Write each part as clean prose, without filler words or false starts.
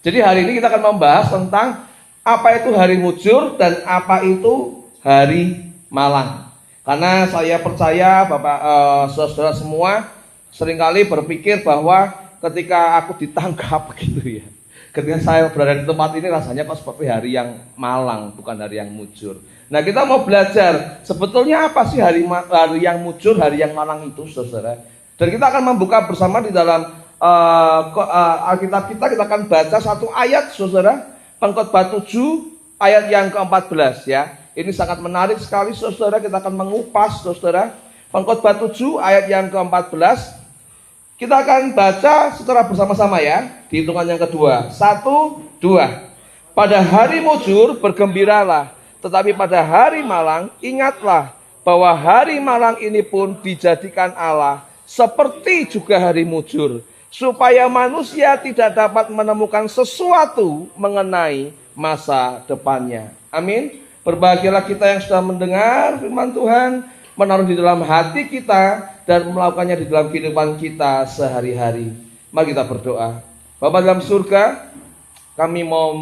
Jadi hari ini kita akan membahas tentang apa itu hari mujur dan apa itu hari malang. Karena saya percaya Bapak saudara semua seringkali berpikir bahwa ketika aku ditangkap gitu ya, ketika saya berada di tempat ini rasanya kok seperti hari yang malang, bukan hari yang mujur. Nah, kita mau belajar sebetulnya apa sih hari yang mujur, hari yang malang itu, saudara. Dan kita akan membuka bersama di dalam Alkitab kita akan baca satu ayat, saudara. Pengkhotbah 7 ayat yang ke-14 ya. Ini sangat menarik sekali, saudara. Kita akan mengupas, saudara. Pengkhotbah 7 ayat yang ke-14. Kita akan baca secara bersama-sama ya. Di hitungan yang kedua. 1, 2. Pada hari mujur bergembiralah, tetapi pada hari malang ingatlah bahwa hari malang ini pun dijadikan Allah seperti juga hari mujur, supaya manusia tidak dapat menemukan sesuatu mengenai masa depannya. Amin. Berbahagialah kita yang sudah mendengar firman Tuhan, menaruh di dalam hati kita, dan melakukannya di dalam kehidupan kita sehari-hari. Mari kita berdoa. Bapa dalam surga, kami mau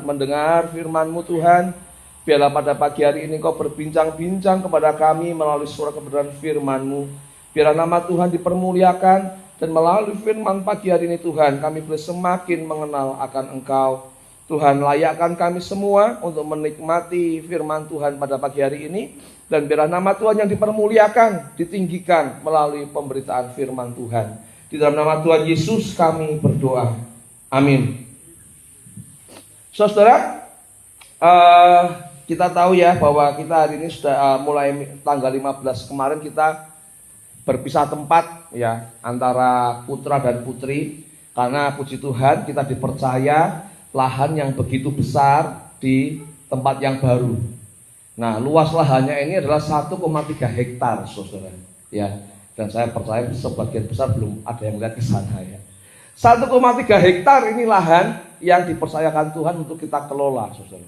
mendengar firman-Mu Tuhan. Biarlah pada pagi hari ini Kau berbincang-bincang kepada kami melalui suara kebenaran firman-Mu. Biarlah nama Tuhan dipermuliakan, dan melalui firman pagi hari ini Tuhan, kami boleh semakin mengenal akan Engkau. Tuhan, layakkan kami semua untuk menikmati firman Tuhan pada pagi hari ini. Dan biarlah nama Tuhan yang dipermuliakan, ditinggikan melalui pemberitaan firman Tuhan. Di dalam nama Tuhan Yesus kami berdoa. Amin. Saudara, kita tahu ya bahwa kita hari ini sudah mulai tanggal 15 kemarin kita berpisah tempat ya antara putra dan putri. Karena puji Tuhan kita dipercaya lahan yang begitu besar di tempat yang baru. Nah, luas lahannya ini adalah 1,3 hektar, saudara. Ya, dan saya percaya sebagian besar belum ada yang melihat ke sana ya. 1,3 hektar ini lahan yang dipercayakan Tuhan untuk kita kelola, saudara.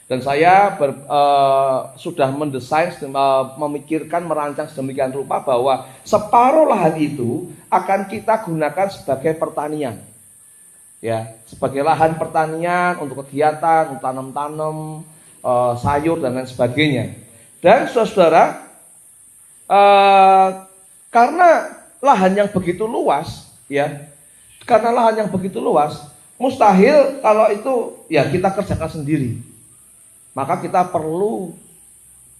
Dan saya sudah mendesain, memikirkan, merancang sedemikian rupa bahwa separuh lahan itu akan kita gunakan sebagai pertanian. Ya, sebagai lahan pertanian untuk kegiatan, untuk tanam-tanam, sayur dan lain sebagainya. Dan saudara, karena lahan yang begitu luas, ya, karena lahan yang begitu luas, mustahil kalau itu ya kita kerjakan sendiri. Maka kita perlu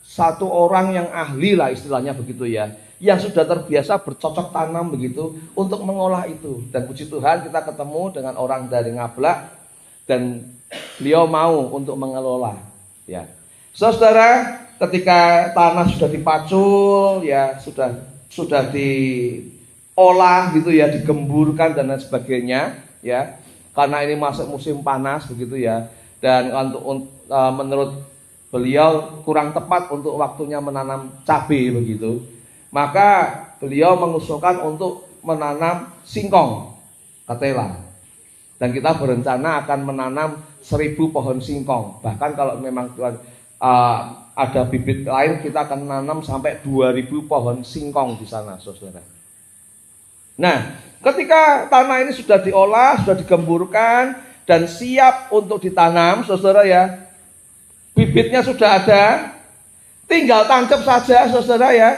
satu orang yang ahli lah istilahnya begitu ya, yang sudah terbiasa bercocok tanam begitu untuk mengolah itu. Dan puji Tuhan kita ketemu dengan orang dari Ngablak dan beliau mau untuk mengelola ya. Saudara, ketika tanah sudah dipacul ya, sudah diolah gitu ya, digemburkan dan lain sebagainya ya. Karena ini masuk musim panas begitu ya. Dan menurut beliau kurang tepat untuk waktunya menanam cabai begitu. Maka beliau mengusulkan untuk menanam singkong, ketela. Dan kita berencana akan menanam 1.000 pohon singkong. Bahkan kalau memang Tuhan ada bibit lain, kita akan menanam sampai 2.000 pohon singkong di sana, saudara. Nah, ketika tanah ini sudah diolah, sudah digemburkan dan siap untuk ditanam, saudara ya, bibitnya sudah ada, tinggal tancap saja, saudara ya.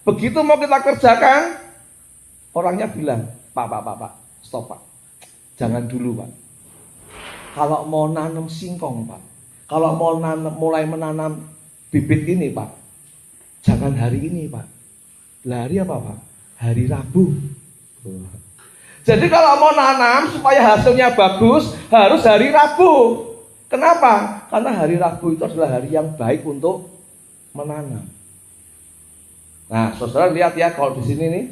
Begitu mau kita kerjakan, orangnya bilang, Pak, stop Pak, jangan dulu Pak. Kalau mau nanam singkong Pak, kalau mau mulai menanam bibit ini Pak, jangan hari ini Pak. Lah hari apa Pak? Hari Rabu. Jadi kalau mau nanam supaya hasilnya bagus, harus hari Rabu. Kenapa? Karena hari Rabu itu adalah hari yang baik untuk menanam. Nah, saudara lihat ya, kalau di sini nih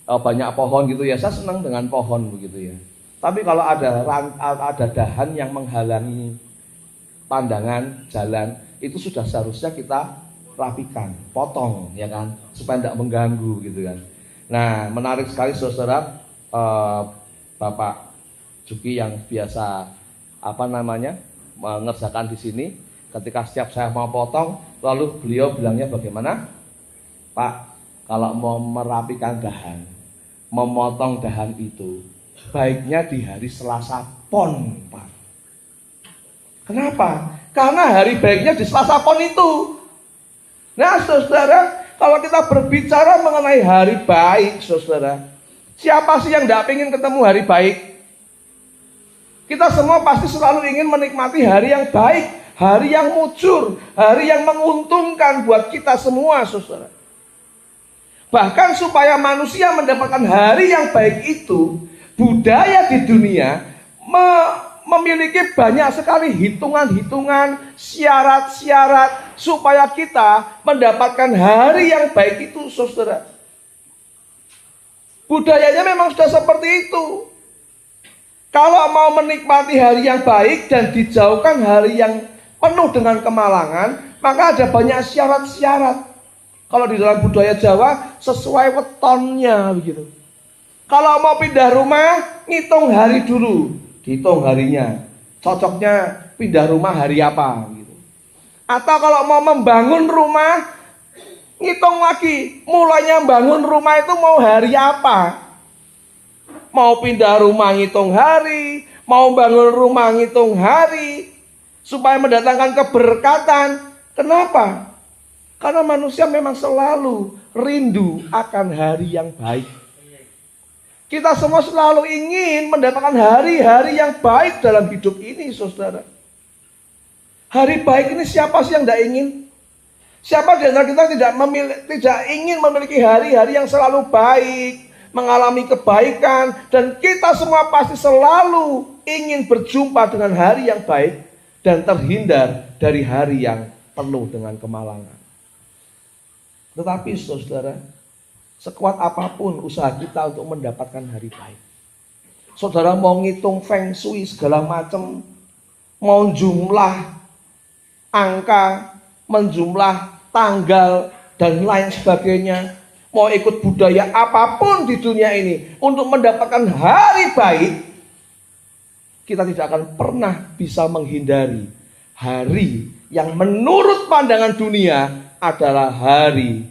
banyak pohon gitu ya, saya senang dengan pohon begitu ya. Tapi kalau ada dahan yang menghalangi pandangan jalan, itu sudah seharusnya kita rapikan, potong ya kan, supaya tidak mengganggu gitu kan. Nah, menarik sekali saudara, Bapak Juki yang biasa mengerjakan di sini. Ketika setiap saya mau potong, lalu beliau bilangnya bagaimana? Pak, kalau mau merapikan dahan, memotong dahan itu, baiknya di hari Selasa Pon, Pak. Kenapa? Karena hari baiknya di Selasa Pon itu. Nah, saudara, kalau kita berbicara mengenai hari baik, saudara, siapa sih yang tidak ingin ketemu hari baik? Kita semua pasti selalu ingin menikmati hari yang baik, hari yang mujur, hari yang menguntungkan buat kita semua, saudara. Bahkan supaya manusia mendapatkan hari yang baik itu, budaya di dunia memiliki banyak sekali hitungan-hitungan, syarat-syarat supaya kita mendapatkan hari yang baik itu, saudara. Budayanya memang sudah seperti itu. Kalau mau menikmati hari yang baik dan dijauhkan hari yang penuh dengan kemalangan, maka ada banyak syarat-syarat. Kalau di dalam budaya Jawa sesuai wetonnya begitu. Kalau mau pindah rumah, ngitung hari dulu, dihitung harinya. Cocoknya pindah rumah hari apa gitu. Atau kalau mau membangun rumah, ngitung lagi, mulainya bangun rumah itu mau hari apa. Mau pindah rumah ngitung hari, mau bangun rumah ngitung hari, supaya mendatangkan keberkatan. Kenapa? Karena manusia memang selalu rindu akan hari yang baik. Kita semua selalu ingin mendapatkan hari-hari yang baik dalam hidup ini, saudara. Hari baik ini siapa sih yang tidak ingin? Siapa di antara kita tidak ingin memiliki hari-hari yang selalu baik, mengalami kebaikan, dan kita semua pasti selalu ingin berjumpa dengan hari yang baik dan terhindar dari hari yang penuh dengan kemalangan. Tetapi saudara, sekuat apapun usaha kita untuk mendapatkan hari baik, saudara mau ngitung feng shui segala macam, mau jumlah angka, menjumlah tanggal dan lain sebagainya, mau ikut budaya apapun di dunia ini untuk mendapatkan hari baik, kita tidak akan pernah bisa menghindari hari yang menurut pandangan dunia adalah hari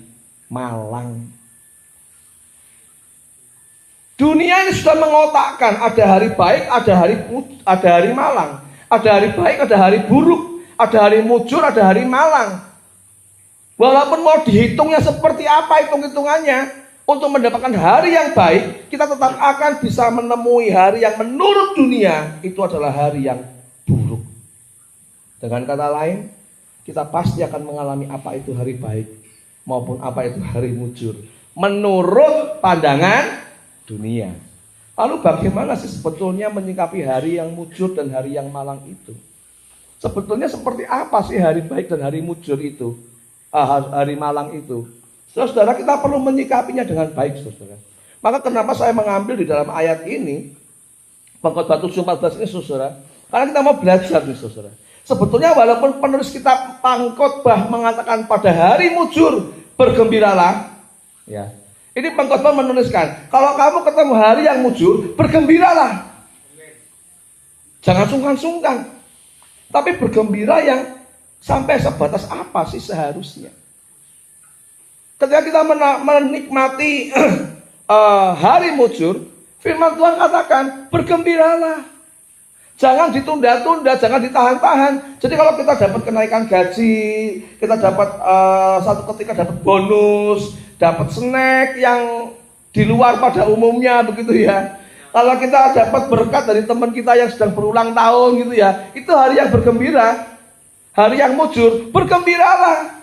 malang. Dunia ini sudah mengotakkan ada hari baik, ada hari malang, ada hari baik, ada hari buruk, ada hari mujur, ada hari malang. Walaupun mau dihitungnya seperti apa hitung-hitungannya, untuk mendapatkan hari yang baik, kita tetap akan bisa menemui hari yang menurut dunia itu adalah hari yang buruk. Dengan kata lain, kita pasti akan mengalami apa itu hari baik maupun apa itu hari mujur menurut pandangan dunia. Lalu bagaimana sih sebetulnya menyikapi hari yang mujur dan hari yang malang itu? Sebetulnya seperti apa sih hari baik dan hari mujur itu? Hari malang itu? Saudara, kita perlu menyikapinya dengan baik, saudara. Maka kenapa saya mengambil di dalam ayat ini, Pengkhotbah 7:14 ini, saudara? Karena kita mau belajar nih, saudara. Sebetulnya walaupun penulis kitab Pengkhotbah mengatakan pada hari mujur bergembiralah, ya. Ini Pengkhotbah menuliskan, kalau kamu ketemu hari yang mujur, bergembiralah. Jangan sungkan-sungkan. Tapi bergembira yang sampai sebatas apa sih seharusnya? Ketika kita menikmati hari mujur, firman Tuhan katakan, bergembiralah. Jangan ditunda-tunda, jangan ditahan-tahan. Jadi kalau kita dapat kenaikan gaji, kita dapat satu ketika dapat bonus, dapat snack yang di luar pada umumnya begitu ya. Kalau kita dapat berkat dari teman kita yang sedang berulang tahun gitu ya, itu hari yang bergembira, hari yang mujur, bergembiralah.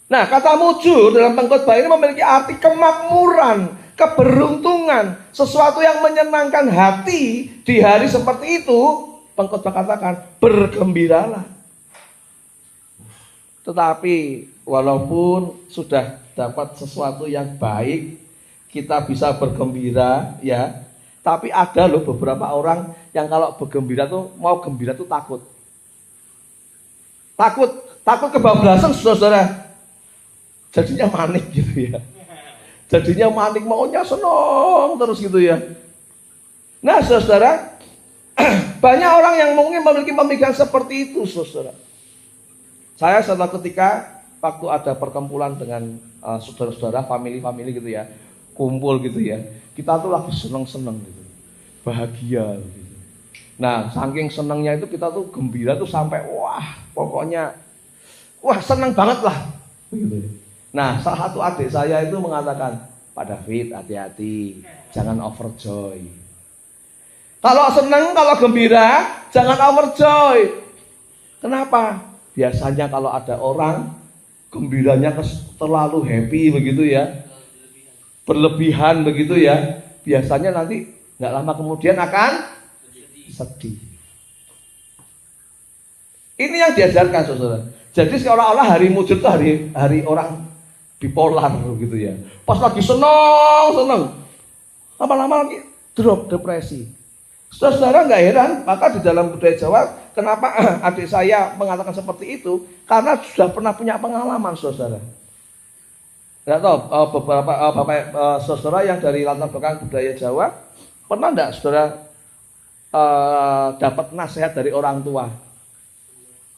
Nah, kata mujur dalam Pengkhotbah ini memiliki arti kemakmuran, keberuntungan, sesuatu yang menyenangkan hati di hari seperti itu. Pengkhotbah katakan, bergembiralah. Tetapi walaupun sudah dapat sesuatu yang baik, kita bisa bergembira ya. Tapi ada loh beberapa orang yang kalau bergembira tuh, mau gembira tuh takut. Takut kebablasan, saudara. Jadinya manik gitu ya. Jadinya manik, maunya senang terus gitu ya. Nah, saudara, banyak orang yang mungkin memiliki pemikiran seperti itu, saudara. Saya suatu ketika waktu ada perkumpulan dengan saudara-saudara, family gitu ya, kumpul gitu ya. Kita tuh lagi seneng-seneng gitu. bahagia. Nah, saking senangnya itu kita tuh gembira tuh sampai wah, pokoknya wah senang banget lah. Nah, salah satu adik saya itu mengatakan, Pak David, hati-hati, jangan overjoy. Kalau senang, kalau gembira, jangan overjoy. Kenapa? Biasanya kalau ada orang gembiranya terlalu happy begitu ya, berlebihan begitu ya, biasanya nanti nggak lama kemudian akan sedih. Ini yang diajarkan saudara. Jadi seolah-olah hari mujud itu hari orang bipolar gitu ya. Pas lagi senang, lama-lama lagi drop, depresi. Saudara nggak heran, maka di dalam budaya Jawa, kenapa adik saya mengatakan seperti itu? Karena sudah pernah punya pengalaman, saudara. Nggak tahu beberapa saudara yang dari latar belakang budaya Jawa, pernah nggak saudara dapat nasihat dari orang tua?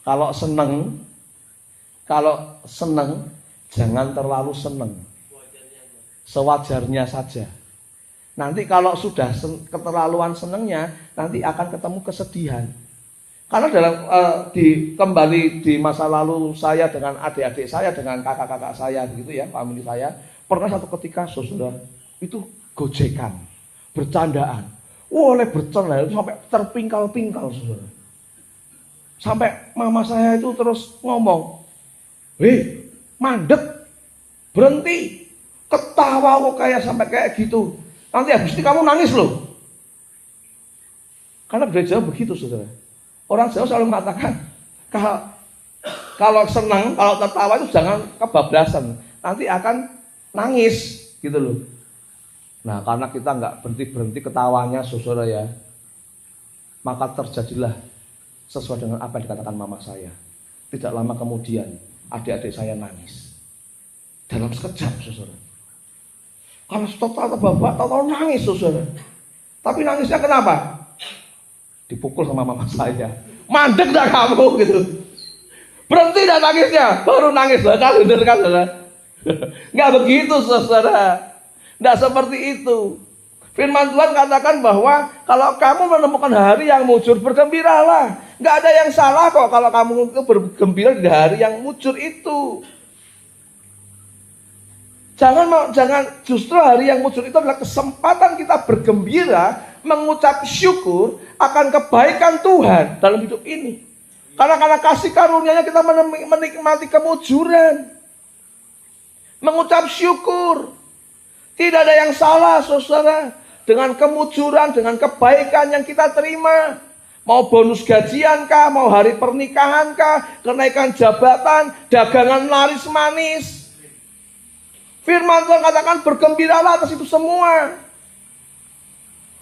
Kalau seneng, jangan terlalu seneng, sewajarnya saja. Nanti kalau sudah keterlaluan senengnya, nanti akan ketemu kesedihan. Karena dalam kembali di masa lalu saya dengan adik-adik saya, dengan kakak-kakak saya, begitu ya, famili saya, pernah satu ketika saudara itu gojekan, bercandaan, oleh bercanda itu sampai terpingkal-pingkal saudara. Sampai mama saya itu terus ngomong, "Hei, mandek, berhenti, ketawa kok kayak gitu. Nanti habis ini kamu nangis loh." Karena budaya Jawa begitu saudara. Orang Jawa selalu mengatakan kalau senang, kalau tertawa itu jangan kebablasan, nanti akan nangis gitu loh. Nah, karena kita nggak berhenti ketawanya saudara ya, maka terjadilah sesuai dengan apa yang dikatakan mama saya. Tidak lama kemudian adik-adik saya nangis dalam sekejap saudara. Kalau total bapak total nangis saudara. Tapi nangisnya kenapa? Dipukul sama mama saya. Mandek dah kamu gitu. Berhenti dah nangisnya, baru nangis. Kan bener kan saudara? Nggak begitu saudara. Nggak seperti itu. Firman Tuhan katakan bahwa kalau kamu menemukan hari yang mujur, bergembiralah. Nggak ada yang salah kok kalau kamu itu bergembira di hari yang mujur itu. Jangan justru hari yang mujur itu adalah kesempatan kita bergembira, mengucap syukur akan kebaikan Tuhan dalam hidup ini. Karena kasih karunia-Nya kita menikmati kemujuran. Mengucap syukur. Tidak ada yang salah saudara dengan kemujuran, dengan kebaikan yang kita terima. Mau bonus gajian kah, mau hari pernikahan kah, kenaikan jabatan, dagangan laris manis. Firman Tuhan katakan bergembiralah atas itu semua.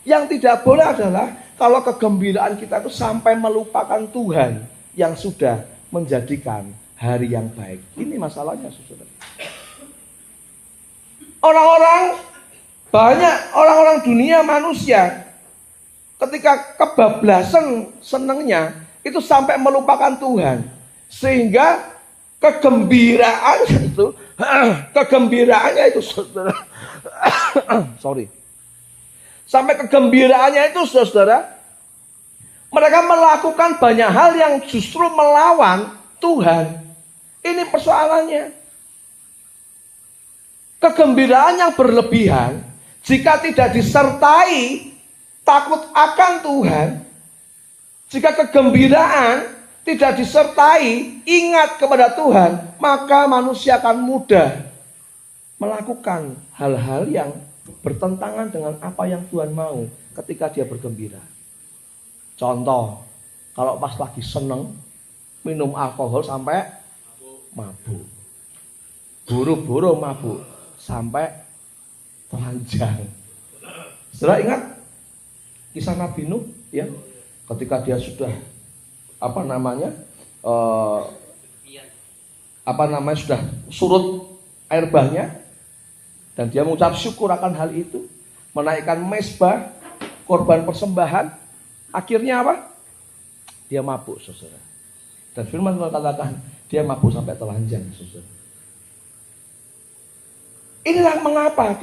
Yang tidak boleh adalah kalau kegembiraan kita itu sampai melupakan Tuhan yang sudah menjadikan hari yang baik. Ini masalahnya saudara. Orang-orang dunia manusia ketika kebablasan senangnya itu sampai melupakan Tuhan, sehingga kegembiraannya itu saudara sampai kegembiraannya itu saudara, mereka melakukan banyak hal yang justru melawan Tuhan. Ini persoalannya. Kegembiraan yang berlebihan jika tidak disertai takut akan Tuhan, jika kegembiraan tidak disertai ingat kepada Tuhan, maka manusia akan mudah melakukan hal-hal yang bertentangan dengan apa yang Tuhan mau ketika dia bergembira. Contoh, kalau pas lagi seneng minum alkohol sampai mabuk, buru-buru mabuk sampai telanjang. Saudara ingat kisah Nabi Nuh ya, ketika dia sudah sudah surut air bahnya, dan dia mengucap syukur akan hal itu, menaikkan mezbah, korban persembahan. Akhirnya apa? Dia mabuk saudara. Dan firman Tuhan katakan dia mabuk sampai telanjang saudara. Inilah mengapa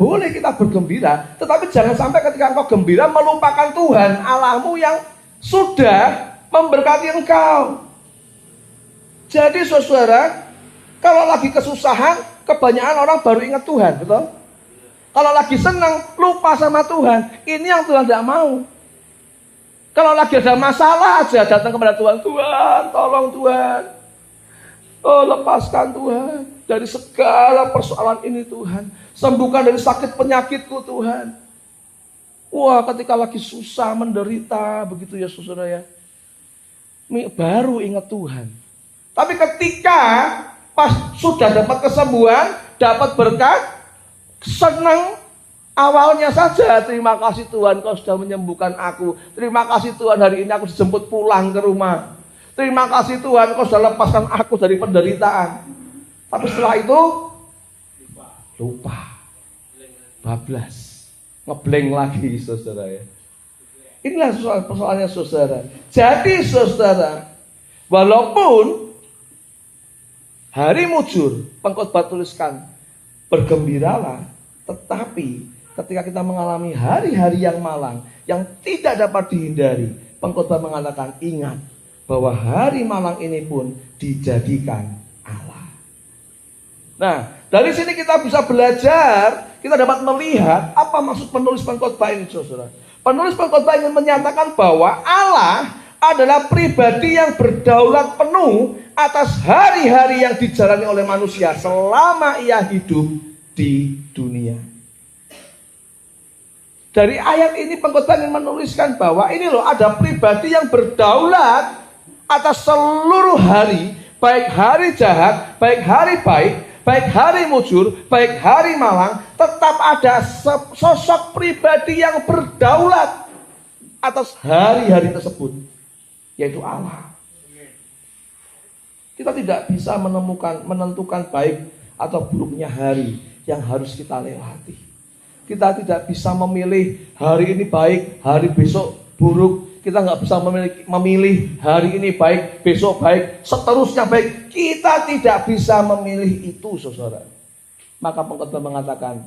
boleh kita bergembira, tetapi jangan sampai ketika engkau gembira melupakan Tuhan Allahmu yang sudah memberkati engkau. Jadi saudara, kalau lagi kesusahan, kebanyakan orang baru ingat Tuhan, betul? Kalau lagi senang, lupa sama Tuhan. Ini yang Tuhan tidak mau. Kalau lagi ada masalah aja, datang kepada Tuhan. Tuhan, tolong Tuhan. Oh, lepaskan Tuhan dari segala persoalan ini Tuhan. Sembuhkan dari sakit penyakitku Tuhan. Wah, ketika lagi susah, menderita, begitu ya saudara ya. Baru ingat Tuhan. Tapi ketika pas sudah dapat kesembuhan, dapat berkat, senang awalnya saja. Terima kasih Tuhan, kau sudah menyembuhkan aku. Terima kasih Tuhan, hari ini aku dijemput pulang ke rumah. Terima kasih Tuhan, kau sudah lepaskan aku dari penderitaan. Tapi setelah itu lupa, bablas, ngeblank lagi saudara ya. Inilah persoalannya saudara. Jadi saudara, walaupun hari mujur, pengkhotbah tuliskan bergembiralah, tetapi ketika kita mengalami hari-hari yang malang, yang tidak dapat dihindari, pengkhotbah mengatakan ingat bahwa hari malang ini pun dijadikan Allah. Nah, dari sini kita bisa belajar, kita dapat melihat apa maksud penulis pengkhotbah ini, saudara. Penulis pengkhotbah ingin menyatakan bahwa Allah adalah pribadi yang berdaulat penuh atas hari-hari yang dijalani oleh manusia selama ia hidup di dunia. Dari ayat ini pengkhotbah ingin menuliskan bahwa ini loh, ada pribadi yang berdaulat atas seluruh hari, baik hari jahat, baik hari baik, baik hari mujur, baik hari malang, tetap ada sosok pribadi yang berdaulat atas hari-hari tersebut, yaitu Allah. Kita tidak bisa menentukan baik atau buruknya hari yang harus kita lewati. Kita tidak bisa memilih hari ini baik, hari besok buruk. Kita nggak bisa memilih hari ini baik, besok baik, seterusnya baik. Kita tidak bisa memilih itu, saudara. Maka pengkhotbah mengatakan,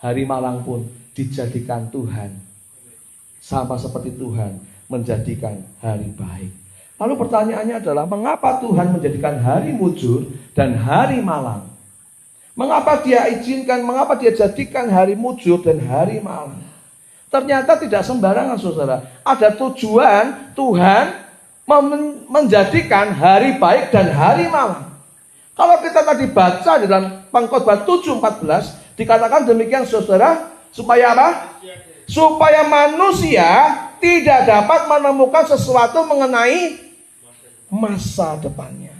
hari malang pun dijadikan Tuhan. Sama seperti Tuhan menjadikan hari baik. Lalu pertanyaannya adalah, mengapa Tuhan menjadikan hari mujur dan hari malang? Mengapa dia izinkan, mengapa dia jadikan hari mujur dan hari malang? Ternyata tidak sembarangan, saudara. Ada tujuan Tuhan menjadikan hari baik dan hari malang. Kalau kita tadi baca dalam pengkhotbah 7:14, dikatakan demikian, saudara, supaya apa? Supaya manusia tidak dapat menemukan sesuatu mengenai masa depannya.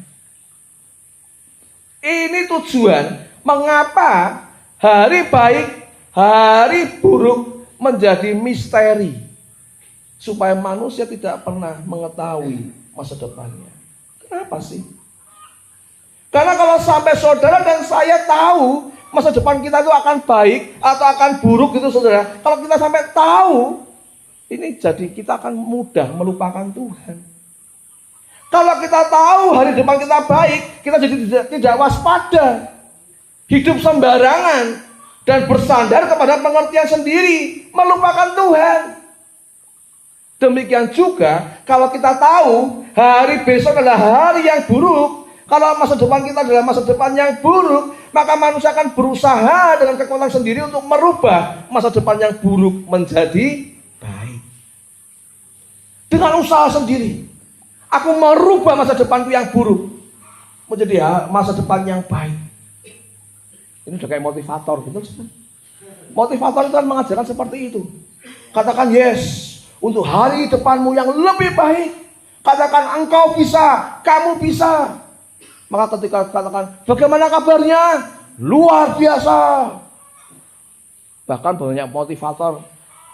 Ini tujuan mengapa hari baik, hari buruk menjadi misteri, supaya manusia tidak pernah mengetahui masa depannya. Kenapa sih? Karena kalau sampai saudara dan saya tahu masa depan kita itu akan baik atau akan buruk gitu, saudara, kalau kita sampai tahu, ini jadi kita akan mudah melupakan Tuhan. Kalau kita tahu hari depan kita baik, kita jadi tidak waspada, hidup sembarangan, dan bersandar kepada pengertian sendiri, melupakan Tuhan. Demikian juga kalau kita tahu hari besok adalah hari yang buruk, kalau masa depan kita adalah masa depan yang buruk, maka manusia akan berusaha dengan kekuatan sendiri untuk merubah masa depan yang buruk menjadi baik. Dengan usaha sendiri, aku merubah masa depanku yang buruk menjadi masa depan yang baik. Ini udah kayak motivator gitu. Motivator itu kan mengajarkan seperti itu. Katakan yes untuk hari depanmu yang lebih baik. Katakan engkau bisa, kamu bisa. Maka ketika katakan bagaimana kabarnya? Luar biasa. Bahkan banyak motivator,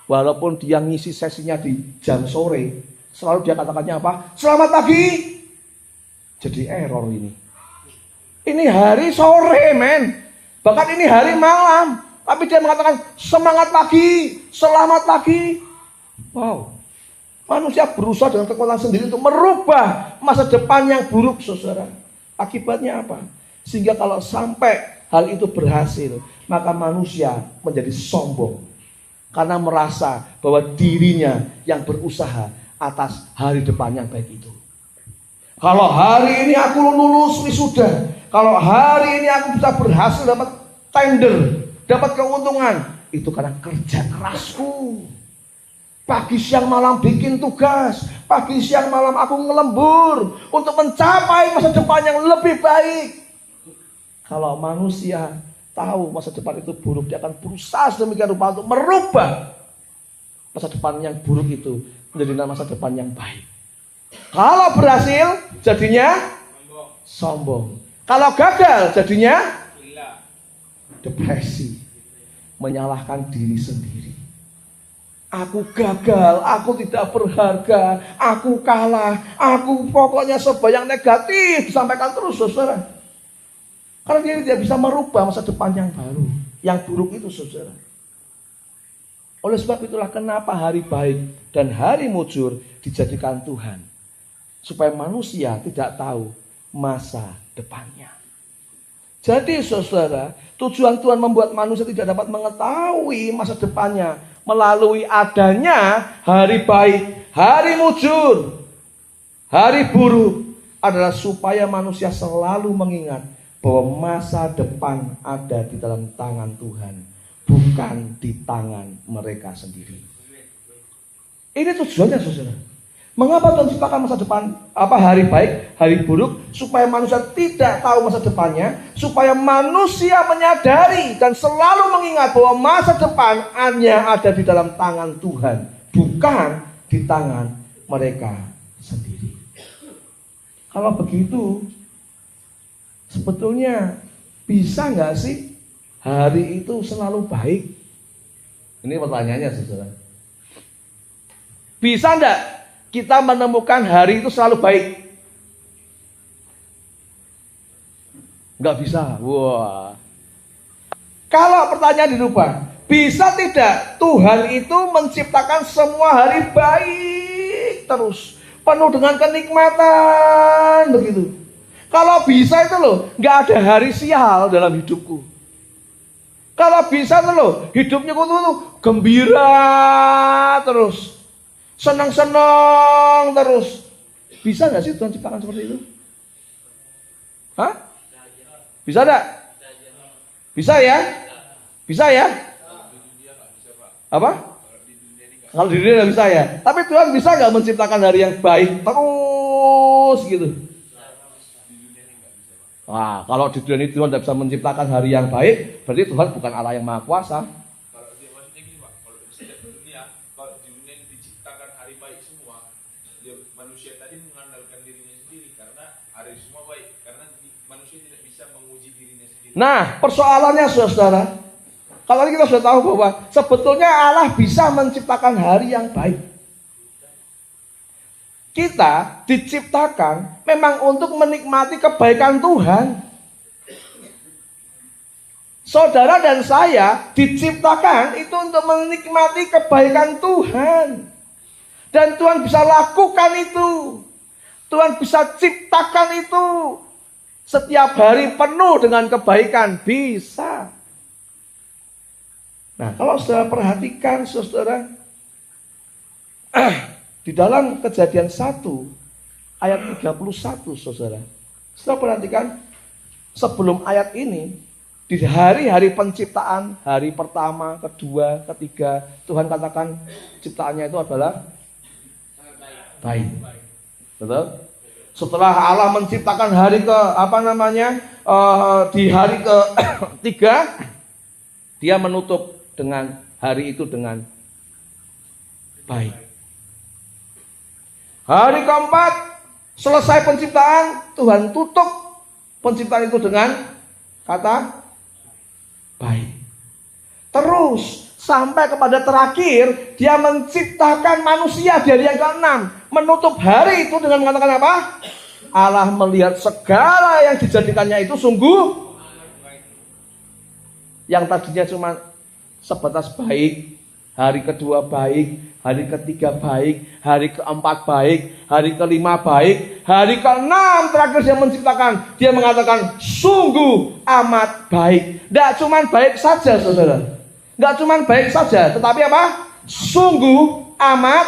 walaupun dia ngisi sesinya di jam sore, selalu dia katakannya apa? Selamat pagi. Jadi error ini. Ini hari sore, men. Bahkan ini hari malam, tapi dia mengatakan semangat pagi, selamat pagi. Wow, manusia berusaha dengan kekuatan sendiri untuk merubah masa depan yang buruk, saudara. Akibatnya apa? Sehingga kalau sampai hal itu berhasil, maka manusia menjadi sombong karena merasa bahwa dirinya yang berusaha atas hari depan yang baik itu. Kalau hari ini aku lulus wisuda, kalau hari ini aku bisa berhasil dapat tender, dapat keuntungan, itu karena kerja kerasku. Pagi siang malam bikin tugas, pagi siang malam aku ngelembur untuk mencapai masa depan yang lebih baik. Kalau manusia tahu masa depan itu buruk, dia akan berusaha sedemikian rupa untuk merubah masa depan yang buruk itu menjadi masa depan yang baik. Kalau berhasil jadinya sombong. Kalau gagal jadinya depresi, menyalahkan diri sendiri. Aku gagal, aku tidak berharga, aku kalah, aku pokoknya serba yang negatif disampaikan terus, saudara. Karena dia tidak bisa merubah masa depan yang baru, yang buruk itu, saudara. Oleh sebab itulah kenapa hari baik dan hari mujur dijadikan Tuhan, supaya manusia tidak tahu masa depannya. Jadi saudara, tujuan Tuhan membuat manusia tidak dapat mengetahui masa depannya melalui adanya hari baik, hari mujur, hari buruk adalah supaya manusia selalu mengingat bahwa masa depan ada di dalam tangan Tuhan, bukan di tangan mereka sendiri. Ini tujuannya, saudara. Mengapa Tuhan ciptakan masa depan, hari baik, hari buruk, supaya manusia tidak tahu masa depannya, supaya manusia menyadari dan selalu mengingat bahwa masa depan hanya ada di dalam tangan Tuhan, bukan di tangan mereka sendiri. Kalau begitu, sebetulnya bisa nggak sih hari itu selalu baik? Ini pertanyaannya, saudara. Bisa nggak kita menemukan hari itu selalu baik? Nggak bisa. Wah. Kalau pertanyaan dirubah, bisa tidak Tuhan itu menciptakan semua hari baik terus, penuh dengan kenikmatan begitu? Kalau bisa itu loh, nggak ada hari sial dalam hidupku. Kalau bisa itu loh, hidupnya tuh gembira terus, senang-senang terus. Bisa nggak sih Tuhan ciptakan seperti itu? Hah? Bisa nggak? Bisa ya? Bisa ya? Apa? Kalau di dunia nggak bisa ya. Tapi Tuhan bisa nggak menciptakan hari yang baik terus gitu? Wah, kalau di dunia ini Tuhan tidak bisa menciptakan hari yang baik, berarti Tuhan bukan Allah yang Maha Kuasa. Kalau dia maksudnya gini Pak, kalau setiap dunia, kalau di dunia ini diciptakan hari baik semua, ya manusia tadi mengandalkan dirinya sendiri karena hari semua baik, karena manusia tidak bisa menguji dirinya sendiri. Nah, persoalannya saudara, kalau kita sudah tahu bahwa sebetulnya Allah bisa menciptakan hari yang baik. Kita diciptakan memang untuk menikmati kebaikan Tuhan. Saudara dan saya diciptakan itu untuk menikmati kebaikan Tuhan. Dan Tuhan bisa lakukan itu. Tuhan bisa ciptakan itu. Setiap hari penuh dengan kebaikan. Bisa. Nah, kalau saudara perhatikan, saudara, di dalam Kejadian 1 ayat 31, saudara. Saudara perhatikan, sebelum ayat ini, di hari-hari penciptaan, hari pertama, kedua, ketiga, Tuhan katakan ciptaannya itu adalah baik. Betul? Setelah Allah menciptakan hari di hari ketiga, dia menutup dengan hari itu dengan baik. Hari keempat, selesai penciptaan, Tuhan tutup penciptaan itu dengan kata baik. Terus sampai kepada terakhir, dia menciptakan manusia di hari yang ke-6, menutup hari itu dengan mengatakan apa? Allah melihat segala yang dijadikannya itu sungguh, yang tadinya cuma sebatas baik, Hari kedua baik, hari ketiga baik, hari keempat baik, hari kelima baik, hari keenam terakhir dia menciptakan, dia mengatakan sungguh amat baik. Tidak cuma baik saja saudara, tidak cuma baik saja, tetapi apa? Sungguh amat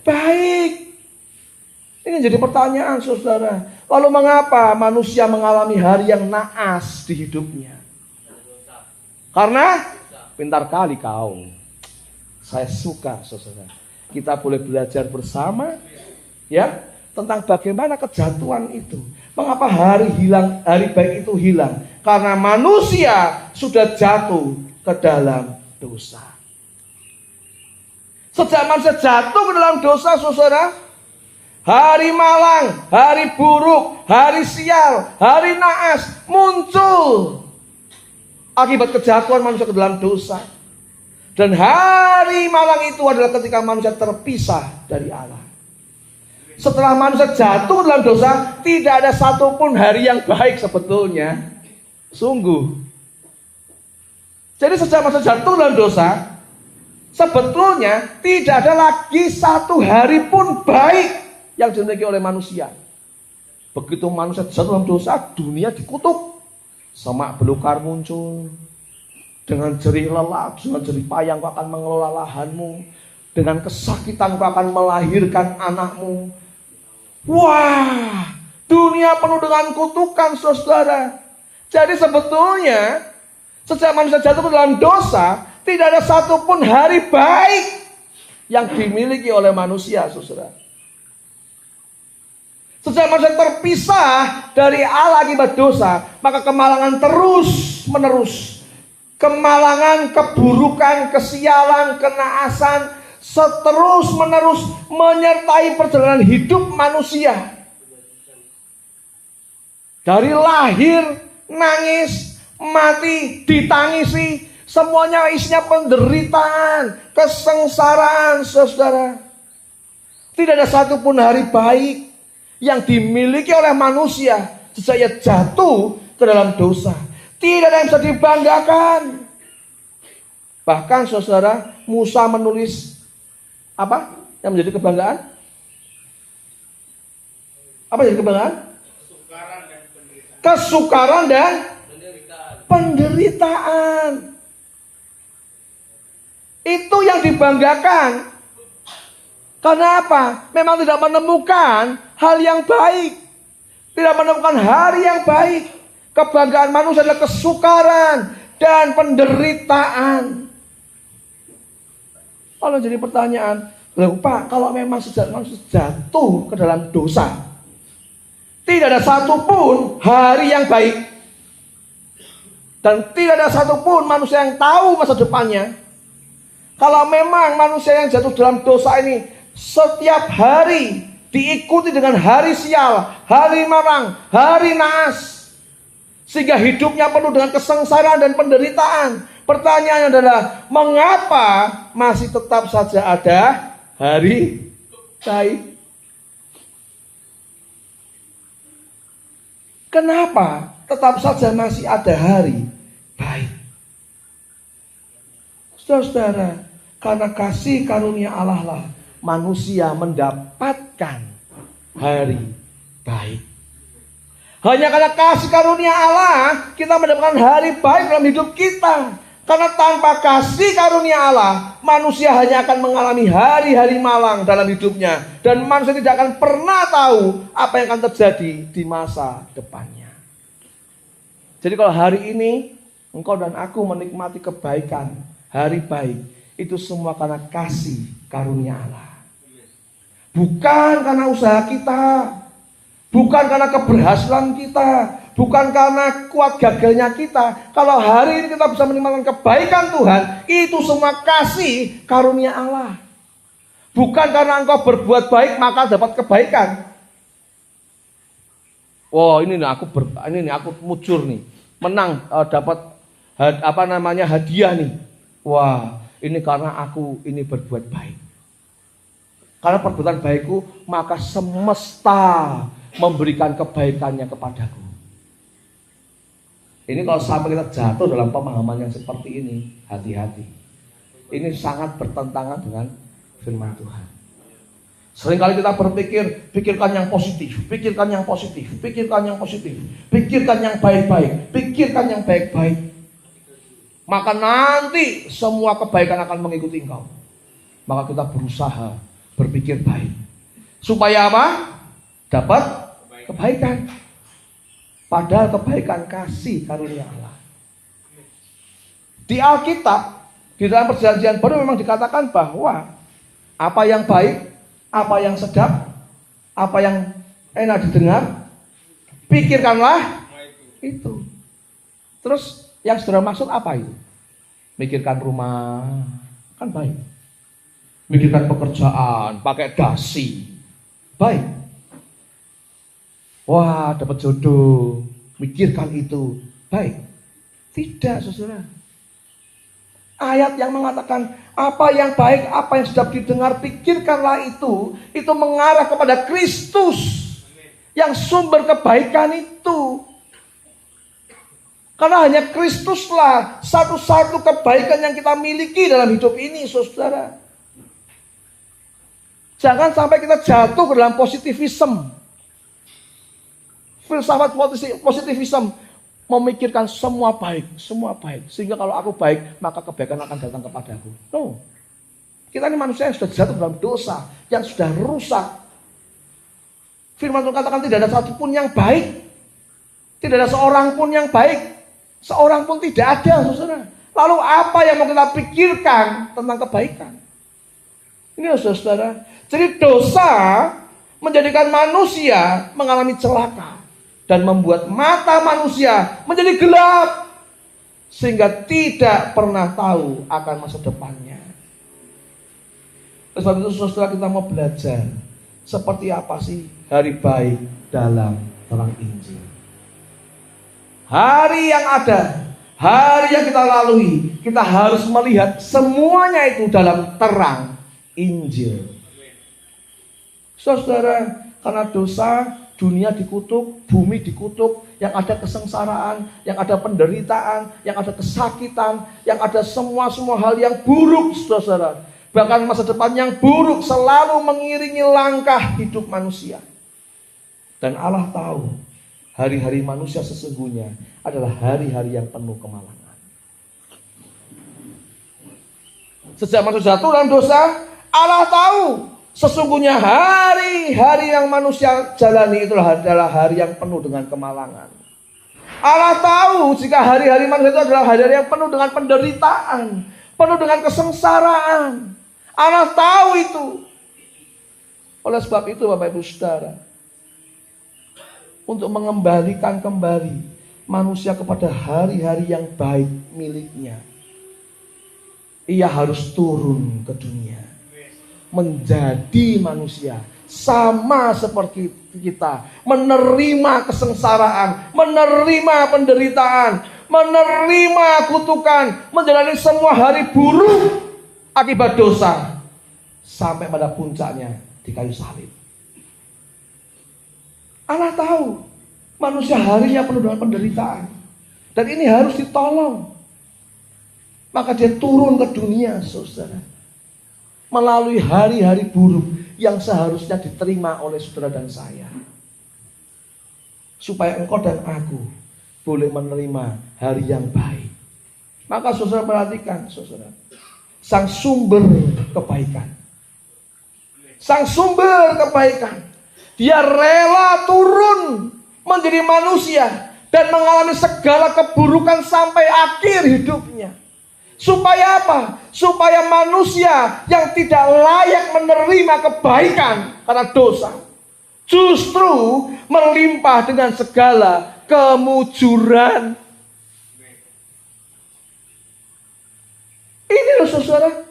baik. Ini jadi pertanyaan saudara. Lalu mengapa manusia mengalami hari yang naas di hidupnya? Karena pintar kali kau. Saya suka saudara. Kita boleh belajar bersama ya tentang bagaimana kejatuhan itu. Mengapa hari baik itu hilang? Karena manusia sudah jatuh ke dalam dosa. Sejak manusia jatuh ke dalam dosa saudara, hari malang, hari buruk, hari sial, hari naas muncul akibat kejatuhan manusia ke dalam dosa. Dan hari malang itu adalah ketika manusia terpisah dari Allah. Setelah manusia jatuh dalam dosa, tidak ada satupun hari yang baik sebetulnya. Sungguh. Jadi sejak manusia jatuh dalam dosa, sebetulnya tidak ada lagi satu hari pun baik yang dimiliki oleh manusia. Begitu manusia jatuh dalam dosa, dunia dikutuk. Semak belukar muncul. Dengan jerih lelah, dengan jerih payah kau akan mengelola lahanmu. Dengan kesakitan kau akan melahirkan anakmu. Wah, dunia penuh dengan kutukan saudara. Jadi sebetulnya sejak manusia jatuh ke dalam dosa, tidak ada satupun hari baik yang dimiliki oleh manusia saudara. Sejak manusia terpisah dari Allah akibat dosa, maka kemalangan terus menerus. Kemalangan, keburukan, kesialan, kenaasan seterus menerus menyertai perjalanan hidup manusia. Dari lahir, nangis, mati, ditangisi, semuanya isinya penderitaan, kesengsaraan saudara. Tidak ada satupun hari baik yang dimiliki oleh manusia sejak ia jatuh ke dalam dosa. Tidak ada yang bisa dibanggakan. Bahkan saudara, Musa menulis apa yang menjadi kebanggaan? Apa yang menjadi kebanggaan? Kesukaran dan penderitaan. Itu yang dibanggakan. Karena apa? Memang tidak menemukan hal yang baik. Tidak menemukan hari yang baik. Kebanggaan manusia adalah kesukaran dan penderitaan. Kalau jadi pertanyaan, Pak, kalau memang sejak manusia jatuh ke dalam dosa, tidak ada satupun hari yang baik. Dan tidak ada satupun manusia yang tahu masa depannya. Kalau memang manusia yang jatuh dalam dosa ini setiap hari diikuti dengan hari sial, hari marang, hari naas, sehingga hidupnya penuh dengan kesengsaraan dan penderitaan. Pertanyaannya adalah, mengapa masih tetap saja ada hari baik? Kenapa tetap saja masih ada hari baik? Saudara-saudara, karena kasih karunia Allah lah manusia mendapatkan hari baik. Hanya karena kasih karunia Allah kita mendapatkan hari baik dalam hidup kita. Karena tanpa kasih karunia Allah, manusia hanya akan mengalami hari-hari malang dalam hidupnya. Dan manusia tidak akan pernah tahu apa yang akan terjadi di masa depannya. Jadi kalau hari ini engkau dan aku menikmati kebaikan, hari baik, itu semua karena kasih karunia Allah. Bukan karena usaha kita. Bukan karena keberhasilan kita, bukan karena kuat gagalnya kita. Kalau hari ini kita bisa menikmati kebaikan Tuhan, itu semua kasih karunia Allah. Bukan karena engkau berbuat baik maka dapat kebaikan. Wah, ini aku mujur nih, menang dapat hadiah nih. Wah, ini karena aku ini berbuat baik. Karena perbuatan baikku maka semesta memberikan kebaikannya kepadaku. Ini kalau sampai kita jatuh dalam pemahaman yang seperti ini, hati-hati. Ini sangat bertentangan dengan firman Tuhan. Seringkali kita berpikir, pikirkan yang positif, pikirkan yang positif, pikirkan yang positif, pikirkan yang baik-baik, pikirkan yang baik-baik. Maka nanti semua kebaikan akan mengikuti engkau. Maka kita berusaha berpikir baik. Supaya apa? Dapat kebaikan. Padahal kebaikan kasih karunia Allah. Di Alkitab, di dalam perjanjian baru memang dikatakan bahwa apa yang baik, apa yang sedap, apa yang enak didengar, pikirkanlah itu. Terus yang saudara maksud apa itu? Mikirkan rumah, kan baik. Mikirkan pekerjaan, pakai dasi, baik. Wah, dapat jodoh, mikirkan itu, baik. Tidak, saudara. Ayat yang mengatakan apa yang baik, apa yang sedap didengar, pikirkanlah itu mengarah kepada Kristus yang sumber kebaikan itu. Karena hanya Kristuslah satu-satu kebaikan yang kita miliki dalam hidup ini, saudara. Jangan sampai kita jatuh ke dalam positivisme. Filsafat positivisme. Memikirkan semua baik. Sehingga kalau aku baik, maka kebaikan akan datang kepadaku. No. Kita ini manusia yang sudah jatuh dalam dosa. Yang sudah rusak. Firman Tuhan katakan tidak ada satupun yang baik. Tidak ada seorang pun yang baik. Seorang pun tidak ada, saudara. Lalu apa yang mau kita pikirkan tentang kebaikan? Ini saudara. Jadi dosa menjadikan manusia mengalami celaka. Dan membuat mata manusia menjadi gelap. Sehingga tidak pernah tahu akan masa depannya. Sebab itu saudara, kita mau belajar. Seperti apa sih hari baik dalam terang Injil. Hari yang ada, hari yang kita lalui, kita harus melihat semuanya itu dalam terang Injil. Saudara, karena dosa, dunia dikutuk, bumi dikutuk, yang ada kesengsaraan, yang ada penderitaan, yang ada kesakitan, yang ada semua hal yang buruk, saudara. Bahkan masa depan yang buruk selalu mengiringi langkah hidup manusia. Dan Allah tahu, hari-hari manusia sesungguhnya adalah hari-hari yang penuh kemalangan. Sejak manusia jatuh dalam dosa, Allah tahu sesungguhnya hari-hari yang manusia jalani itulah adalah hari yang penuh dengan kemalangan. Allah tahu jika hari-hari manusia itu adalah hari-hari yang penuh dengan penderitaan, penuh dengan kesengsaraan. Allah tahu itu. Oleh sebab itu Bapak Ibu Saudara, untuk mengembalikan kembali manusia kepada hari-hari yang baik miliknya, ia harus turun ke dunia. Menjadi manusia sama seperti kita, menerima kesengsaraan, menerima penderitaan, menerima kutukan, menjalani semua hari buruk akibat dosa sampai pada puncaknya di kayu salib. Allah tahu manusia harinya penuh dengan penderitaan dan ini harus ditolong. Maka dia turun ke dunia, saudara, melalui hari-hari buruk yang seharusnya diterima oleh saudara dan saya. Supaya engkau dan aku boleh menerima hari yang baik. Maka saudara perhatikan, saudara. Sang sumber kebaikan. Sang sumber kebaikan. Dia rela turun menjadi manusia dan mengalami segala keburukan sampai akhir hidupnya. Supaya apa? Supaya manusia yang tidak layak menerima kebaikan karena dosa justru melimpah dengan segala kemujuran. Ini loh saudara,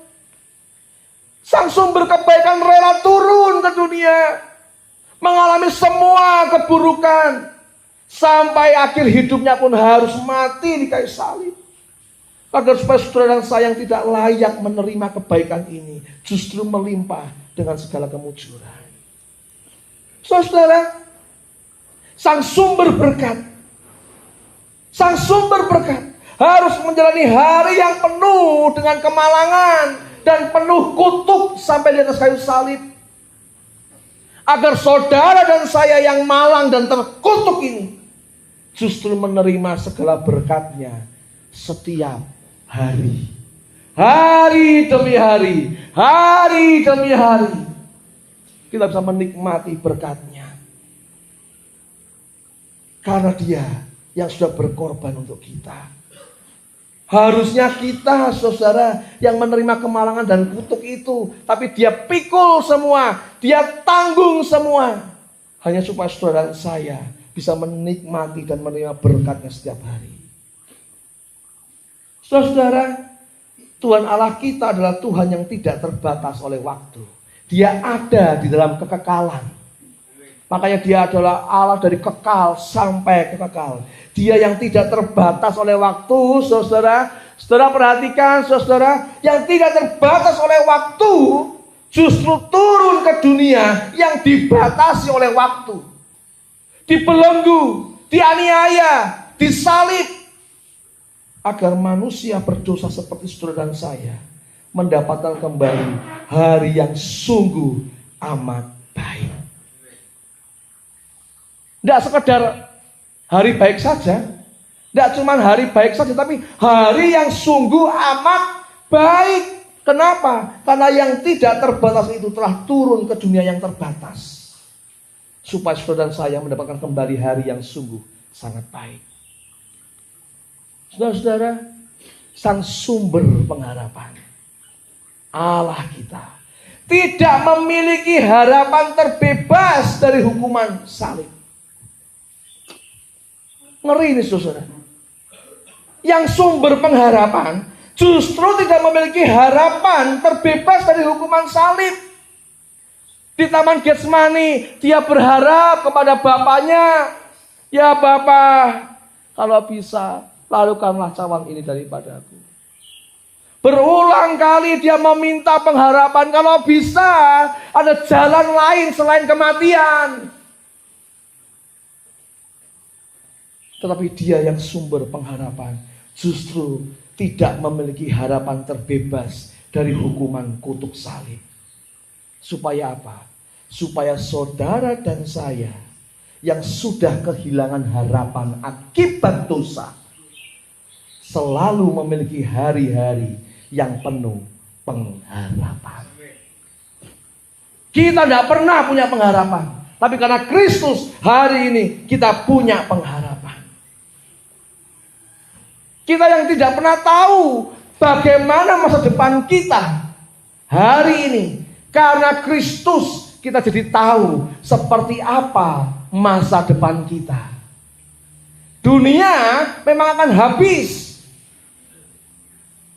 sang sumber kebaikan rela turun ke dunia, mengalami semua keburukan sampai akhir hidupnya pun harus mati di kayu salib. Agar supaya saudara dan saya yang tidak layak menerima kebaikan ini justru melimpah dengan segala kemujuran. Saudara, sang sumber berkat harus menjalani hari yang penuh dengan kemalangan dan penuh kutuk sampai di atas kayu salib. Agar saudara dan saya yang malang dan terkutuk ini justru menerima segala berkat-Nya setiap hari. Hari demi hari, hari demi hari. Kita bisa menikmati berkat-Nya. Karena Dia yang sudah berkorban untuk kita. Harusnya kita, saudara, yang menerima kemalangan dan kutuk itu. Tapi Dia pikul semua, Dia tanggung semua. Hanya supaya saudara dan saya bisa menikmati dan menerima berkat-Nya setiap hari. Saudara, Tuhan Allah kita adalah Tuhan yang tidak terbatas oleh waktu. Dia ada di dalam kekekalan. Makanya Dia adalah Allah dari kekal sampai kekal. Dia yang tidak terbatas oleh waktu, saudara. Saudara perhatikan, saudara, yang tidak terbatas oleh waktu justru turun ke dunia yang dibatasi oleh waktu. Dibelenggu, dianiaya, disalib. Agar manusia berdosa seperti saudara dan saya mendapatkan kembali hari yang sungguh amat baik. Tidak sekedar hari baik saja, tidak cuma hari baik saja, tapi hari yang sungguh amat baik. Kenapa? Karena yang tidak terbatas itu telah turun ke dunia yang terbatas, supaya saudara dan saya mendapatkan kembali hari yang sungguh sangat baik. Saudara-saudara, sang sumber pengharapan, Allah kita, tidak memiliki harapan terbebas dari hukuman salib. Ngeri ini saudara. Yang sumber pengharapan justru tidak memiliki harapan terbebas dari hukuman salib. Di Taman Getsemani, dia berharap kepada Bapaknya, ya Bapa, kalau bisa, lalukanlah cawan ini daripadaku. Berulang kali dia meminta pengharapan, kalau bisa ada jalan lain selain kematian. Tetapi Dia yang sumber pengharapan justru tidak memiliki harapan terbebas dari hukuman kutuk salib. Supaya apa? Supaya saudara dan saya yang sudah kehilangan harapan akibat dosa selalu memiliki hari-hari yang penuh pengharapan. Kita tidak pernah punya pengharapan, tapi karena Kristus hari ini kita punya pengharapan. Kita yang tidak pernah tahu bagaimana masa depan kita hari ini, karena Kristus kita jadi tahu seperti apa masa depan kita. Dunia memang akan habis,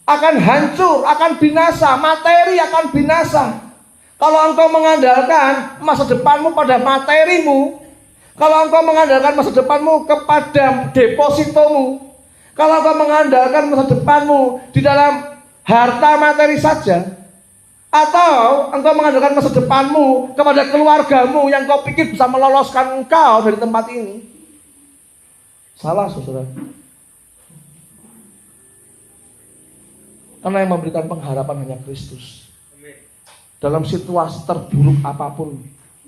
akan hancur, akan binasa, materi akan binasa. Kalau engkau mengandalkan masa depanmu pada materimu, kalau engkau mengandalkan masa depanmu kepada depositomu, kalau engkau mengandalkan masa depanmu di dalam harta materi saja, atau engkau mengandalkan masa depanmu kepada keluargamu yang kau pikir bisa meloloskan engkau dari tempat ini, salah saudara. Karena yang memberikan pengharapan hanya Kristus. Dalam situasi terburuk apapun,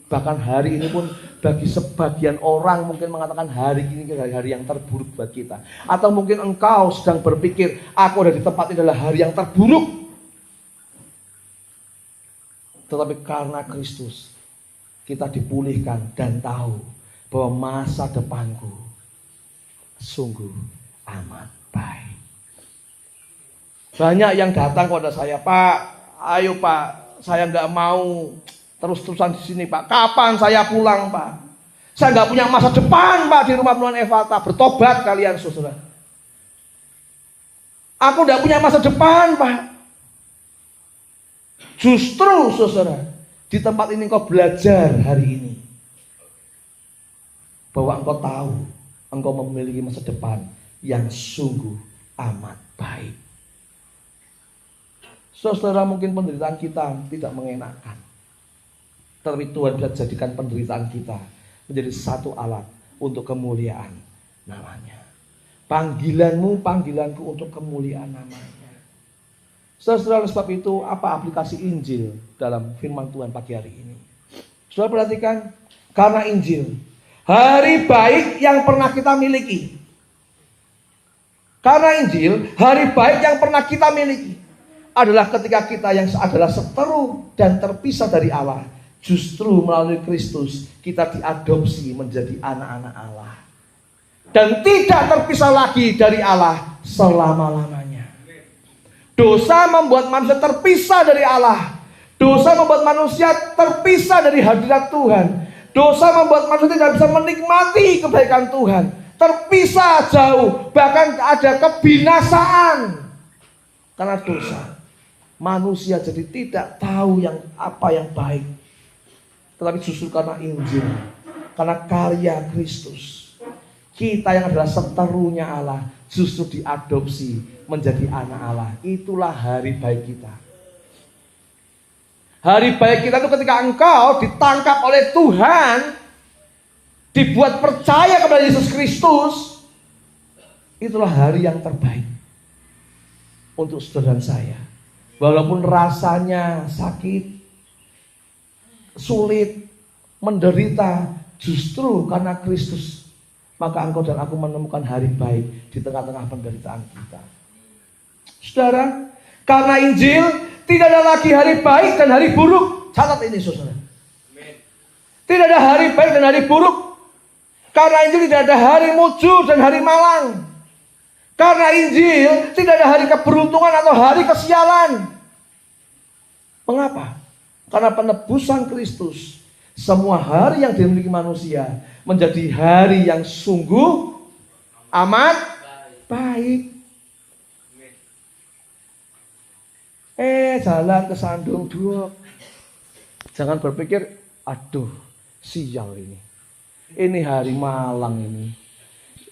bahkan hari ini pun bagi sebagian orang mungkin mengatakan hari ini hari yang terburuk buat kita. Atau mungkin engkau sedang berpikir, aku ada di tempat ini adalah hari yang terburuk. Tetapi karena Kristus, kita dipulihkan dan tahu bahwa masa depanku sungguh amat baik. Banyak yang datang kepada saya, Pak, ayo Pak, saya nggak mau terus-terusan di sini Pak. Kapan saya pulang Pak? Saya nggak punya masa depan Pak di rumah penuhan Efata. Bertobat kalian saudara. Aku nggak punya masa depan Pak. Justru saudara, di tempat ini engkau belajar hari ini bahwa engkau tahu engkau memiliki masa depan yang sungguh amat baik. Saudara, mungkin penderitaan kita tidak mengenakan, tetapi Tuhan bisa jadikan penderitaan kita menjadi satu alat untuk kemuliaan namanya. Panggilanmu, panggilanku untuk kemuliaan namanya. Saudara, sebab itu apa aplikasi Injil dalam firman Tuhan pagi hari ini? Saudara perhatikan, karena Injil, hari baik yang pernah kita miliki. Karena Injil, hari baik yang pernah kita miliki adalah ketika kita yang adalah seteru dan terpisah dari Allah. Justru melalui Kristus kita diadopsi menjadi anak-anak Allah. Dan tidak terpisah lagi dari Allah selama-lamanya. Dosa membuat manusia terpisah dari Allah. Dosa membuat manusia terpisah dari hadirat Tuhan. Dosa membuat manusia tidak bisa menikmati kebaikan Tuhan. Terpisah jauh, bahkan ada kebinasaan. Karena dosa, manusia jadi tidak tahu apa yang baik. Tetapi justru karena Injil, karena karya Kristus, kita yang adalah seterunya Allah justru diadopsi menjadi anak Allah. Itulah hari baik kita. Hari baik kita itu ketika engkau ditangkap oleh Tuhan, dibuat percaya kepada Yesus Kristus. Itulah hari yang terbaik untuk saudara dan saya. Walaupun rasanya sakit, sulit, menderita, justru karena Kristus, maka engkau dan aku menemukan hari baik di tengah-tengah penderitaan kita. Saudara, karena Injil tidak ada lagi hari baik dan hari buruk. Catat ini saudara. Tidak ada hari baik dan hari buruk. Karena Injil tidak ada hari mujur dan hari malang. Karena Injil tidak ada hari keberuntungan atau hari kesialan. Mengapa? Karena penebusan Kristus, semua hari yang dimiliki manusia menjadi hari yang sungguh amat baik. Jalan ke Sandung Duok. Jangan berpikir, aduh, sial ini. Ini hari malang ini.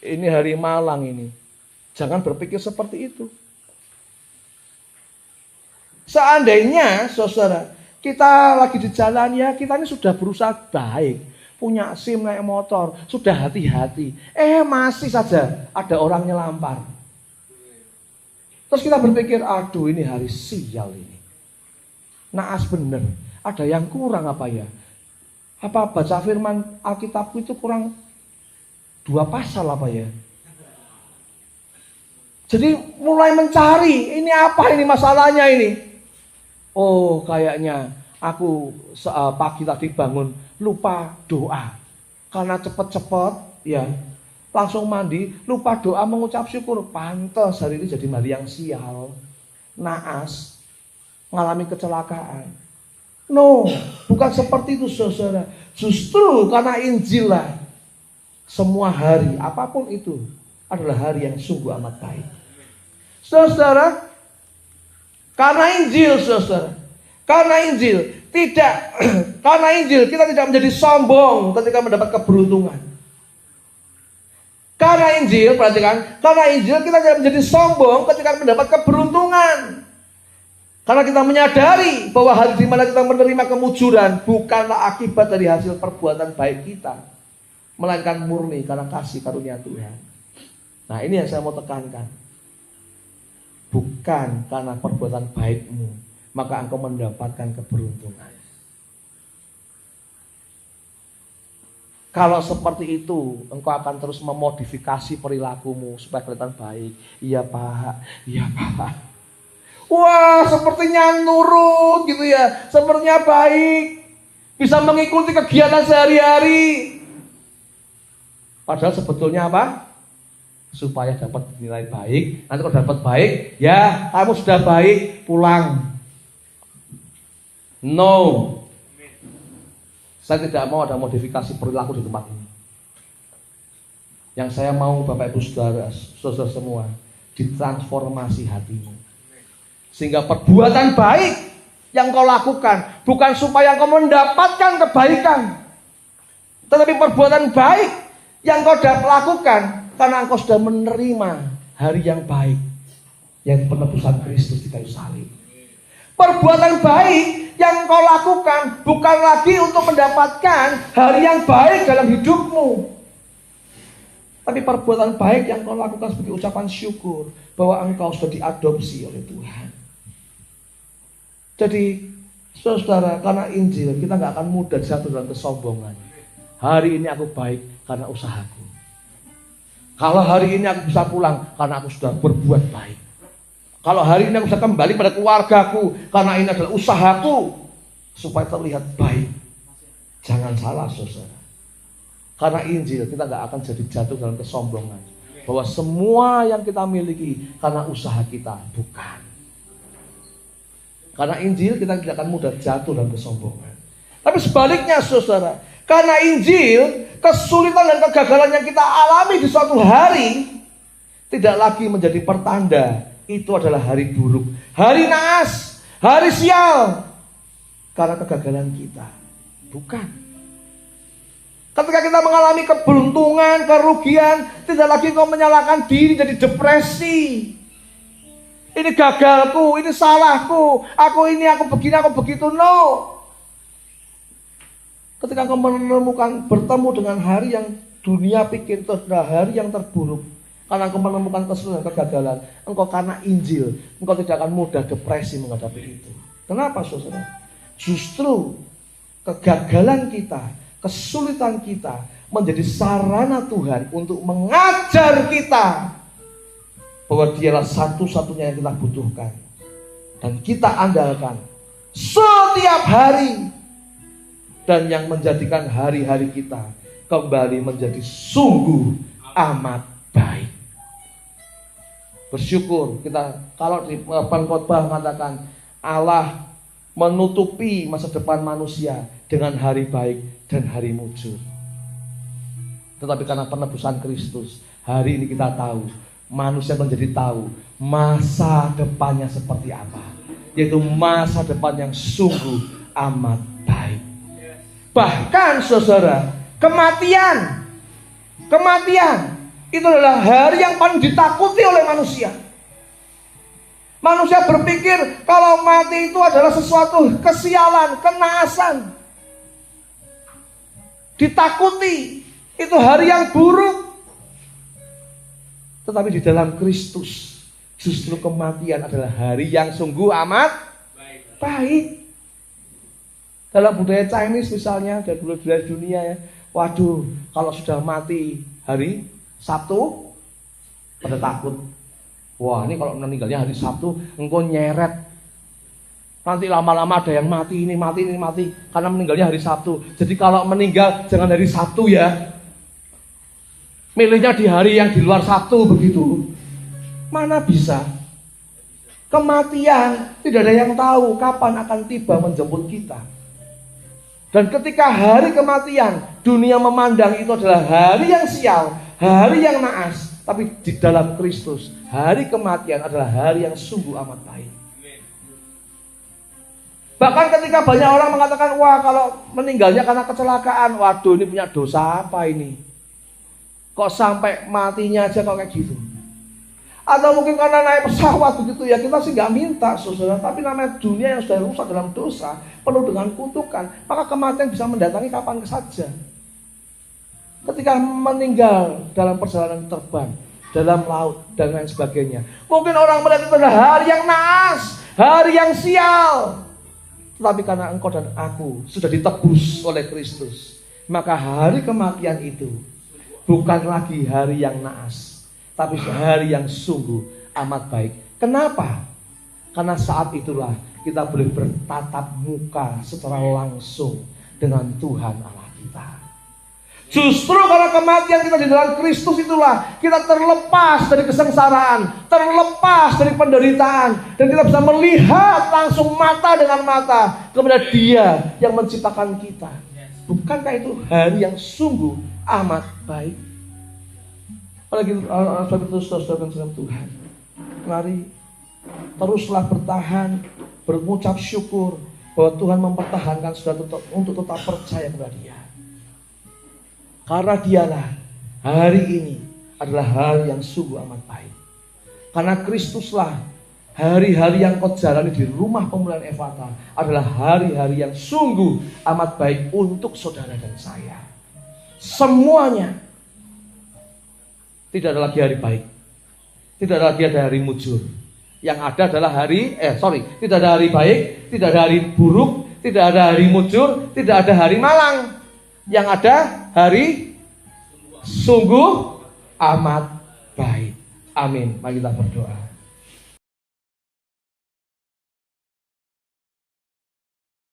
Ini hari malang ini. Jangan berpikir seperti itu. Seandainya, saudara, kita lagi di jalan ya, kita ini sudah berusaha baik. Punya SIM, naik motor, sudah hati-hati. Masih saja ada orang nyelampar. Terus kita berpikir, aduh ini hari sial ini. Naas bener. Ada yang kurang apa ya? Apa baca firman Alkitabku itu kurang 2 pasal apa ya? Jadi mulai mencari, ini apa ini masalahnya ini? Oh kayaknya aku pagi tadi bangun lupa doa. Karena cepet-cepet ya langsung mandi, lupa doa mengucap syukur. Pantes hari ini jadi hari yang sial, naas, mengalami kecelakaan. No, bukan seperti itu saudara. Justru karena Injil lah, semua hari, apapun itu, adalah hari yang sungguh amat baik. Saudara, karena Injil saudara, karena Injil kita tidak menjadi sombong ketika mendapat keberuntungan. Karena Injil, perhatikan, karena Injil kita tidak menjadi sombong ketika mendapat keberuntungan. Karena kita menyadari bahwa hari di mana kita menerima kemujuran bukanlah akibat dari hasil perbuatan baik kita, melainkan murni karena kasih karunia Tuhan. Nah ini yang saya mau tekankan. Bukan karena perbuatan baikmu, maka engkau mendapatkan keberuntungan. Kalau seperti itu, engkau akan terus memodifikasi perilakumu supaya kelihatan baik. Iya Pak, iya Pak. Wah, sepertinya nurut gitu ya, sepertinya baik, bisa mengikuti kegiatan sehari-hari. Padahal sebetulnya apa? Supaya dapat nilai baik. Nanti kalau dapat baik, ya kamu sudah baik, pulang. No. Saya tidak mau ada modifikasi perilaku di tempat ini. Yang saya mau Bapak Ibu Saudara semua, ditransformasi hatimu. Sehingga perbuatan baik yang kau lakukan bukan supaya kau mendapatkan kebaikan, tetapi perbuatan baik yang kau lakukan karena engkau sudah menerima hari yang baik, yang penebusan Kristus di kayu salib. Perbuatan baik yang kau lakukan bukan lagi untuk mendapatkan hari yang baik dalam hidupmu, Tapi perbuatan baik yang kau lakukan sebagai ucapan syukur bahwa engkau sudah diadopsi oleh Tuhan. Jadi saudara, karena Injil kita gak akan mudah jatuh dalam kesombongan. Hari ini aku baik karena usahaku. Kalau hari ini aku bisa pulang karena aku sudah berbuat baik. Kalau hari ini aku bisa kembali pada keluargaku karena ini adalah usahaku supaya terlihat baik. Jangan salah saudara. Karena Injil kita gak akan jadi jatuh dalam kesombongan. Bahwa semua yang kita miliki karena usaha kita, bukan. Karena Injil kita tidak akan mudah jatuh dalam kesombongan. Tapi sebaliknya saudara, karena Injil, kesulitan dan kegagalan yang kita alami di suatu hari tidak lagi menjadi pertanda itu adalah hari buruk, hari naas, hari sial. Karena kegagalan kita, bukan. Ketika kita mengalami keberuntungan, kerugian, tidak lagi kau menyalahkan diri jadi depresi. Ini gagalku, ini salahku, aku ini, aku begini, aku begitu. No. Ketika kau menemukan, bertemu dengan hari yang dunia pikir itu adalah hari yang terburuk, karena engkau menemukan kesulitan, kegagalan, engkau karena Injil, engkau tidak akan mudah depresi menghadapi itu. Kenapa saudara? Justru kegagalan kita, kesulitan kita menjadi sarana Tuhan untuk mengajar kita bahwa Dialah satu-satunya yang kita butuhkan dan kita andalkan setiap hari, dan yang menjadikan hari-hari kita kembali menjadi sungguh amat baik. Bersyukur kita, kalau di pengkhotbah mengatakan Allah menutupi masa depan manusia dengan hari baik dan hari mujur. Tetapi karena penebusan Kristus, hari ini kita tahu, manusia menjadi tahu masa depannya seperti apa, yaitu masa depan yang sungguh amat baik. Bahkan saudara, kematian itu adalah hari yang paling ditakuti oleh manusia. Manusia berpikir kalau mati itu adalah sesuatu kesialan, kenaasan. Ditakuti, itu hari yang buruk. Tetapi di dalam Kristus, justru kematian adalah hari yang sungguh amat baik. Dalam budaya Chinese misalnya, dan budaya dunia ya, waduh, kalau sudah mati hari Sabtu, pada takut. Wah, ini kalau meninggalnya hari Sabtu, engkau nyeret. Nanti lama-lama ada yang mati, ini mati, karena meninggalnya hari Sabtu. Jadi kalau meninggal jangan hari Sabtu ya. Milihnya di hari yang di luar Sabtu begitu. Mana bisa? Kematian tidak ada yang tahu kapan akan tiba menjemput kita. Dan ketika hari kematian, dunia memandang itu adalah hari yang sial, hari yang naas. Tapi di dalam Kristus, hari kematian adalah hari yang sungguh amat baik. Bahkan ketika banyak orang mengatakan, wah kalau meninggalnya karena kecelakaan, waduh ini punya dosa apa ini? Kok sampai matinya aja kok kayak gitu? Atau mungkin karena naik pesawat begitu ya, kita sih gak minta saudara. Tapi namanya dunia yang sudah rusak dalam dosa, penuh dengan kutukan, maka kematian bisa mendatangi kapan saja. Ketika meninggal dalam perjalanan terbang, dalam laut dan lain sebagainya, mungkin orang melihat itu adalah hari yang naas, hari yang sial. Tetapi karena engkau dan aku sudah ditebus oleh Kristus, maka hari kematian itu bukan lagi hari yang naas, tapi hari yang sungguh amat baik. Kenapa? Karena saat itulah kita boleh bertatap muka secara langsung dengan Tuhan Allah kita. Justru karena kematian kita di dalam Kristus itulah kita terlepas dari kesengsaraan, terlepas dari penderitaan, dan kita bisa melihat langsung mata dengan mata kepada Dia yang menciptakan kita. Bukankah itu hari yang sungguh amat baik? Apalagi sebab itu saudara-saudara Tuhan, mari teruslah bertahan, berucap syukur bahwa Tuhan mempertahankan saudara untuk tetap percaya kepada Dia. Karena Dialah hari ini adalah hari yang sungguh amat baik. Karena Kristuslah hari-hari yang kau jalani di rumah pemulihan Efata adalah hari-hari yang sungguh amat baik untuk saudara dan saya. Semuanya Tidak ada lagi hari baik. Tidak ada lagi ada hari mujur. Yang ada adalah tidak ada hari baik, tidak ada hari buruk, tidak ada hari mujur, tidak ada hari malang. Yang ada hari sungguh amat baik. Amin. Mari kita berdoa.